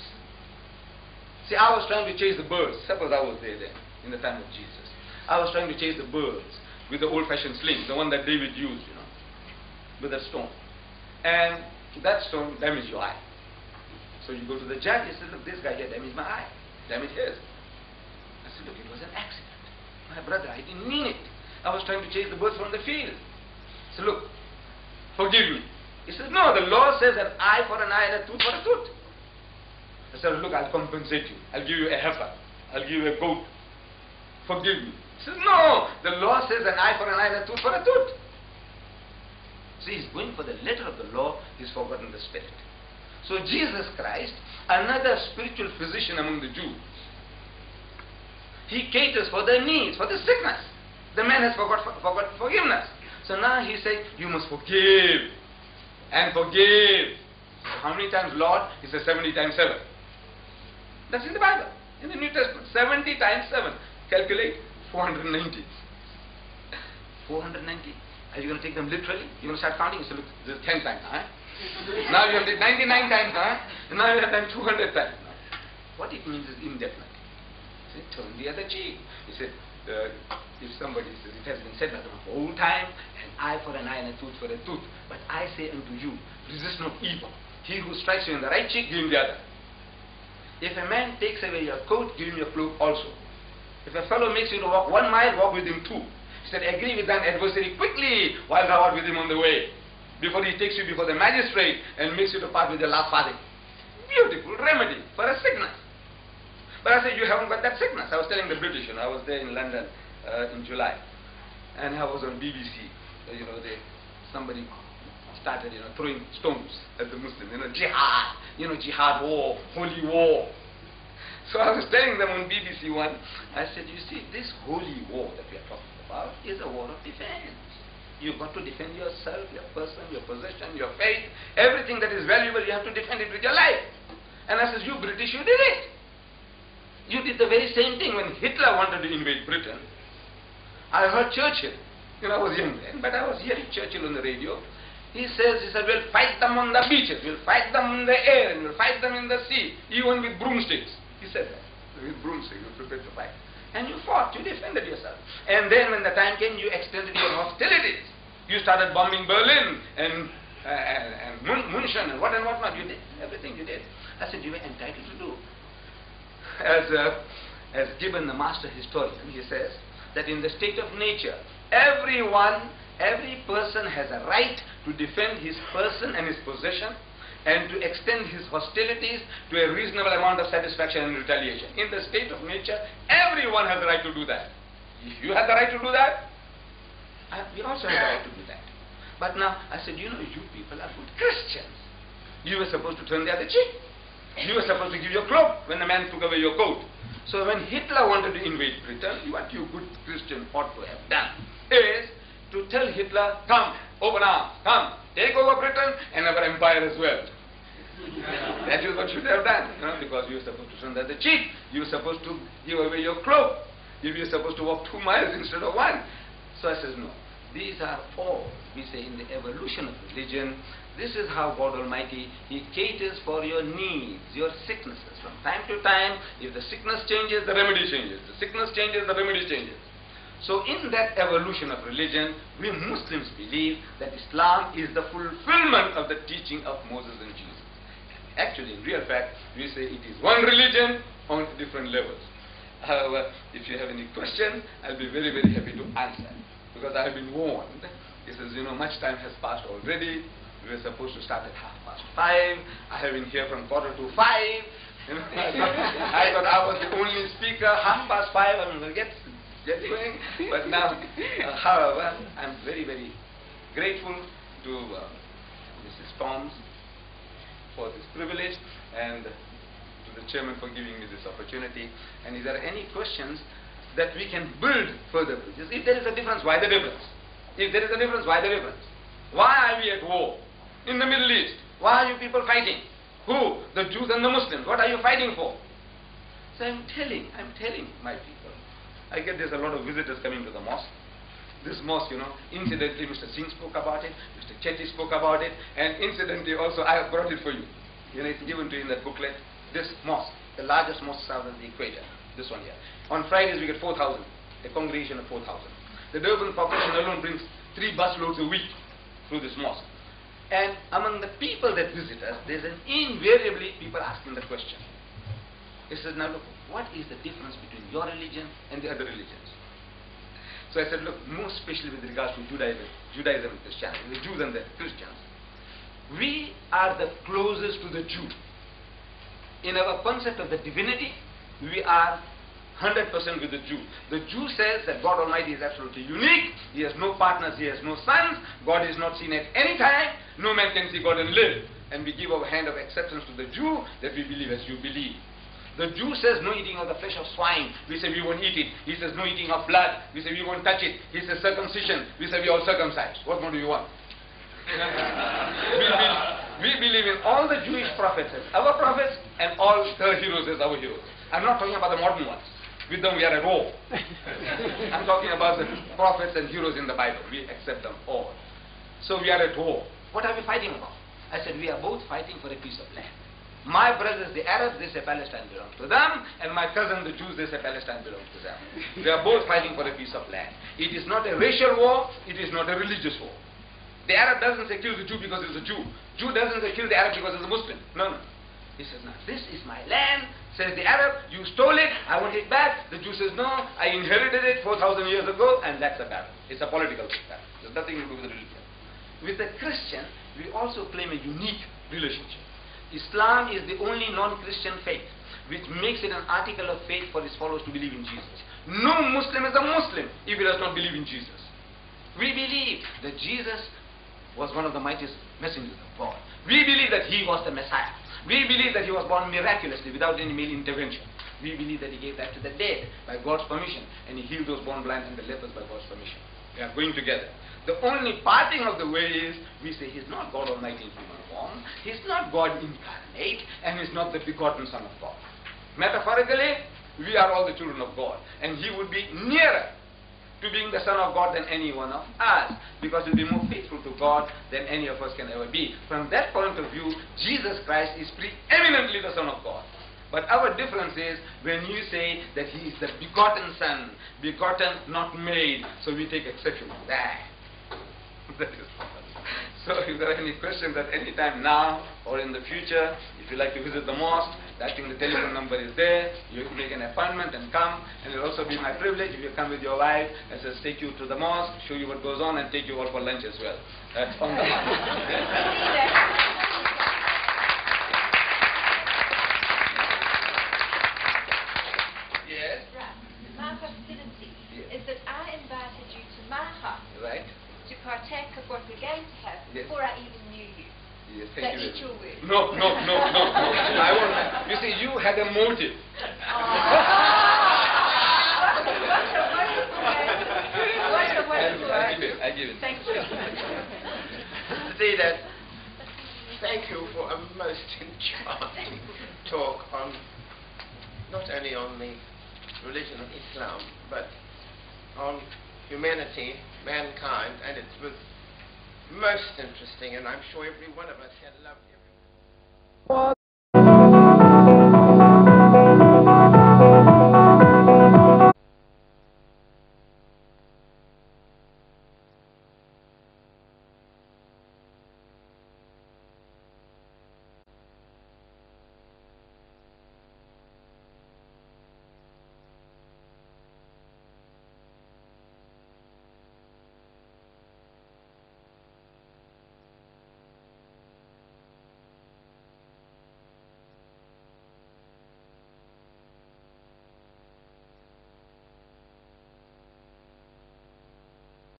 See, I was trying to chase the birds. Suppose I was there then, in the time of Jesus. I was trying to chase the birds with the old-fashioned sling, the one that David used, you know, with a stone. And that stone damaged your eye. So you go to the judge, he says, look, this guy here damaged my eye, damaged his. I said, look, it was an accident. My brother, I didn't mean it. I was trying to chase the birds from the field. So look, forgive me. He says, no, the law says an eye for an eye and a tooth for a tooth. I said, look, I'll compensate you. I'll give you a heifer. I'll give you a goat. Forgive me. He says, no, the law says an eye for an eye and a tooth for a tooth. See, he's going for the letter of the law, he's forgotten the spirit. So Jesus Christ, another spiritual physician among the Jews, he caters for their needs, for the sickness. The man has forgot forgiveness. So now he says, you must forgive and forgive. How many times, Lord? He says 70 times 7. That's in the Bible. In the New Testament, 70 times 7. Calculate 490. 490. Are you going to take them literally? You're going to start counting? So look, this is 10 times. Huh? Now you have did 99 times. Huh? And now you have done 200 times. What it means is indefinite. He said, turn the other cheek. He said, if somebody says, it has been said that of old time, an eye for an eye and a tooth for a tooth. But I say unto you, resist not evil. He who strikes you in the right cheek, give him the other. If a man takes away your coat, give him your cloak also. If a fellow makes you to walk 1 mile, walk with him 2. He said, agree with thine adversary quickly while thou art with him on the way, before he takes you before the magistrate and makes you to part with your last farthing. Beautiful remedy for a sickness. But I said, you haven't got that sickness. I was telling the British, I was there in London in July, and I was on BBC. Somebody started, throwing stones at the Muslims, jihad, jihad war, holy war. So I was telling them on BBC one, I said, you see, this holy war that we are talking about is a war of defense. You've got to defend yourself, your person, your possession, your faith, everything that is valuable, you have to defend it with your life. And I said, you British, you did it. You did the very same thing when Hitler wanted to invade Britain. I heard Churchill, I was young then, but I was hearing Churchill on the radio. He said, we'll fight them on the beaches, we'll fight them in the air, and we'll fight them in the sea, even with broomsticks. He said that. With broomsticks, you're prepared to fight. And you fought, you defended yourself. And then when the time came, you extended your hostilities. You started bombing Berlin and München and whatnot. You did everything you did. I said, you were entitled to do. As Gibbon, the master historian, he says that in the state of nature, every person has a right to defend his person and his possession, and to extend his hostilities to a reasonable amount of satisfaction and retaliation. In the state of nature, everyone has the right to do that. If you have the right to do that, we also have the right to do that. But now, I said, you people are good Christians. You were supposed to turn the other cheek. You were supposed to give your cloak when the man took away your coat. So when Hitler wanted to invade Britain, what you good Christians ought to have done is to tell Hitler, come, open arms, come, take over Britain and our empire as well. That is what you should have done, because you were supposed to turn the other cheek. You were supposed to give away your cloak. You were supposed to walk 2 miles instead of 1. So I says, no. These are all, we say, in the evolution of religion. This is how God Almighty, He caters for your needs, your sicknesses. From time to time, if the sickness changes, the remedy changes. The sickness changes, the remedy changes. So in that evolution of religion, we Muslims believe that Islam is the fulfillment of the teaching of Moses and Jesus. Actually, in real fact, we say it is one religion on different levels. However, if you have any question, I'll be very, very happy to answer. Because I have been warned. He says, much time has passed already. We were supposed to start at 5:30. I have been here from 4:45. I thought I was the only speaker, 5:30, I'm going to get going. But now, however, I'm very, very grateful to Mrs. Toms for this privilege and to the chairman for giving me this opportunity. And is there any questions that we can build further bridges? If there is a difference, why the difference? If there is a difference, why the difference? Why are we at war? In the Middle East, why are you people fighting? Who? The Jews and the Muslims. What are you fighting for? So I'm telling my people. I get there's a lot of visitors coming to the mosque. This mosque, incidentally Mr. Singh spoke about it, Mr. Chetty spoke about it, and incidentally also I have brought it for you. It's given to you in that booklet. This mosque, the largest mosque south of the equator, this one here. On Fridays we get 4,000, a congregation of 4,000. The Durban population alone brings 3 busloads a week through this mosque. And among the people that visit us, there's invariably people asking the question. He says, now look, what is the difference between your religion and the other religions? So I said, look, most especially with regards to Judaism and Christianity, the Jews and the Christians, we are the closest to the Jew. In our concept of the divinity, we are 100% with the Jew. The Jew says that God Almighty is absolutely unique. He has no partners, He has no sons. God is not seen at any time. No man can see God and live. And we give our hand of acceptance to the Jew that we believe as you believe. The Jew says no eating of the flesh of swine. We say we won't eat it. He says no eating of blood. We say we won't touch it. He says circumcision. We say we all circumcised. What more do you want? we believe in all the Jewish prophets as our prophets and all the heroes as our heroes. I'm not talking about the modern ones. With them we are at war. I'm talking about the prophets and heroes in the Bible. We accept them all. So we are at war. What are we fighting about? I said we are both fighting for a piece of land. My brothers, the Arabs, they say Palestine belongs to them, and my cousin, the Jews, they say Palestine belongs to them. We are both fighting for a piece of land. It is not a racial war, it is not a religious war. The Arab doesn't say kill the Jew because he's a Jew. Jew doesn't say kill the Arab because he's a Muslim. No. He says, no, this is my land. Says the Arab, you stole it, I want it back. The Jew says, no, I inherited it 4,000 years ago, and that's a battle. It's a political battle. There's nothing to do with the religion. With the Christian, we also claim a unique relationship. Islam is the only non-Christian faith which makes it an article of faith for its followers to believe in Jesus. No Muslim is a Muslim if he does not believe in Jesus. We believe that Jesus was one of the mightiest messengers of God. We believe that He was the Messiah. We believe that He was born miraculously without any male intervention. We believe that He gave life to the dead by God's permission, and He healed those born blind and the lepers by God's permission. We are going together. The only parting of the way is we say He's not God Almighty in human form, He's not God incarnate, and He's not the begotten Son of God. Metaphorically, we are all the children of God, and He would be nearer to being the Son of God than any one of us, because He'll be more faithful to God than any of us can ever be. From that point of view, Jesus Christ is preeminently the Son of God. But our difference is when you say that He is the begotten Son, begotten, not made, so we take exception to that. That is so if there are any questions at any time now or in the future, if you like to visit the mosque, I think the telephone number is there. You can make an appointment and come, and it will also be my privilege if you come with your wife, and just take you to the mosque, show you what goes on, and take you all for lunch as well. That's on the Yes? My hostility is that I invited you to my house. Right. To partake of what we're going to have before I even knew you. Yes, so thank you. eat your word. No. I won't. You see, you had a motive. What a wonderful word. I give it. Thank you. Deedat, thank you for a most enchanting talk on not only on the religion of Islam, but on humanity, mankind, and it was most interesting, and I'm sure every one of us had loved it.